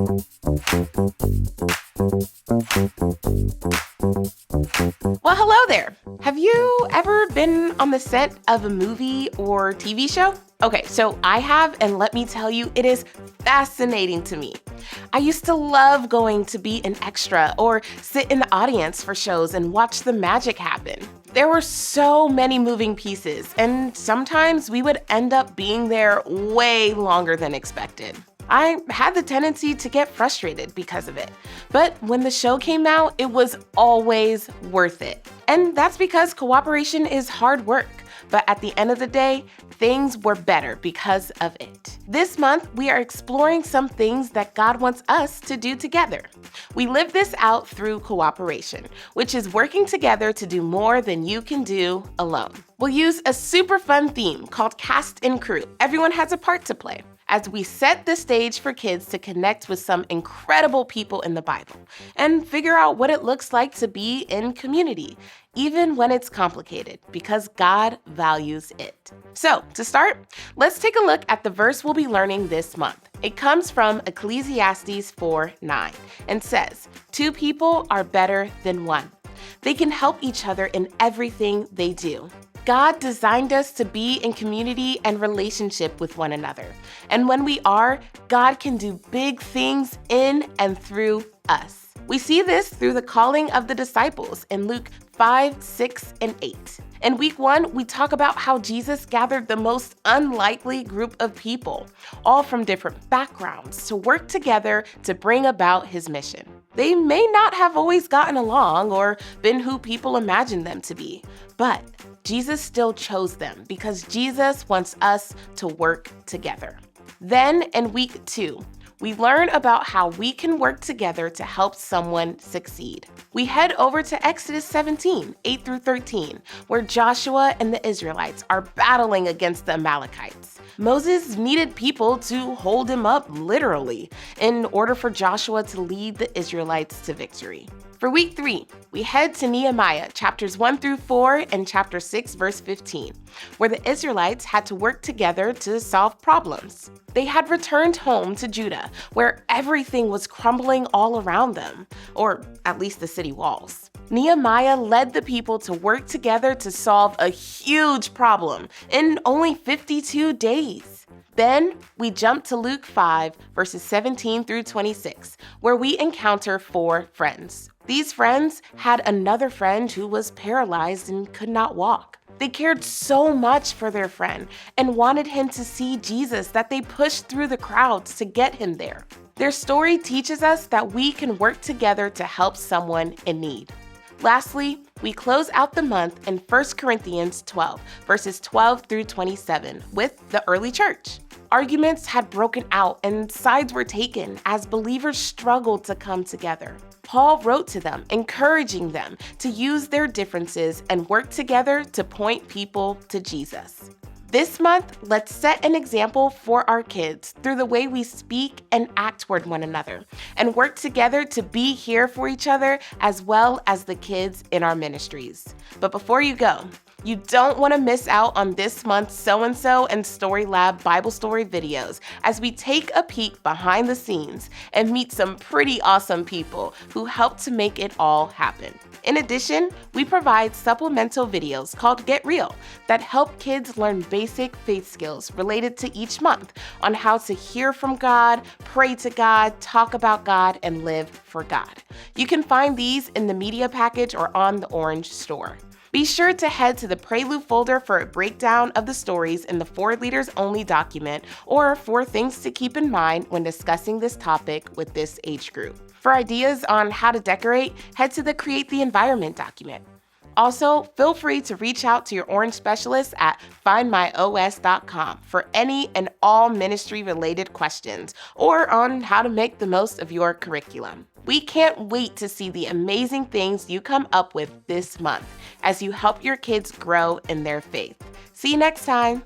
Well, hello there. Have you ever been on the set of a movie or TV show? Okay, so I have, and let me tell you, it is fascinating to me. I used to love going to be an extra or sit in the audience for shows and watch the magic happen. There were so many moving pieces, and sometimes we would end up being there way longer than expected. I had the tendency to get frustrated because of it, but when the show came out, it was always worth it. And that's because cooperation is hard work, but at the end of the day, things were better because of it. This month, we are exploring some things that God wants us to do together. We live this out through cooperation, which is working together to do more than you can do alone. We'll use a super fun theme called Cast and Crew. Everyone has a part to play, as we set the stage for kids to connect with some incredible people in the Bible and figure out what it looks like to be in community, even when it's complicated, because God values it. So, to start, let's take a look at the verse we'll be learning this month. It comes from Ecclesiastes 4:9 and says, "Two people are better than one. They can help each other in everything they do." God designed us to be in community and relationship with one another. And when we are, God can do big things in and through us. We see this through the calling of the disciples in Luke 5, 6, and 8. In week 1, we talk about how Jesus gathered the most unlikely group of people, all from different backgrounds, to work together to bring about his mission. They may not have always gotten along or been who people imagined them to be, but Jesus still chose them because Jesus wants us to work together. Then in week 2, we learn about how we can work together to help someone succeed. We head over to Exodus 17, 8 through 13, where Joshua and the Israelites are battling against the Amalekites. Moses needed people to hold him up literally in order for Joshua to lead the Israelites to victory. For week 3, we head to Nehemiah chapters 1 through 4 and chapter 6 verse 15, where the Israelites had to work together to solve problems. They had returned home to Judah, where everything was crumbling all around them, or at least the city walls. Nehemiah led the people to work together to solve a huge problem in only 52 days. Then we jump to Luke 5, verses 17 through 26, where we encounter 4 friends. These friends had another friend who was paralyzed and could not walk. They cared so much for their friend and wanted him to see Jesus that they pushed through the crowds to get him there. Their story teaches us that we can work together to help someone in need. Lastly, we close out the month in 1 Corinthians 12, verses 12 through 27, with the early church. Arguments had broken out and sides were taken as believers struggled to come together. Paul wrote to them, encouraging them to use their differences and work together to point people to Jesus. This month, let's set an example for our kids through the way we speak and act toward one another, and work together to be here for each other as well as the kids in our ministries. But before you go, you don't want to miss out on this month's So-and-So and Story Lab Bible Story videos as we take a peek behind the scenes and meet some pretty awesome people who helped to make it all happen. In addition, we provide supplemental videos called Get Real that help kids learn basic faith skills related to each month on how to hear from God, pray to God, talk about God, and live for God. You can find these in the media package or on the Orange store. Be sure to head to the Prelude folder for a breakdown of the stories in the 4 Leaders Only document, or 4 things to keep in mind when discussing this topic with this age group. For ideas on how to decorate, head to the Create the Environment document. Also, feel free to reach out to your Orange specialist at findmyos.com for any and all ministry-related questions or on how to make the most of your curriculum. We can't wait to see the amazing things you come up with this month as you help your kids grow in their faith. See you next time.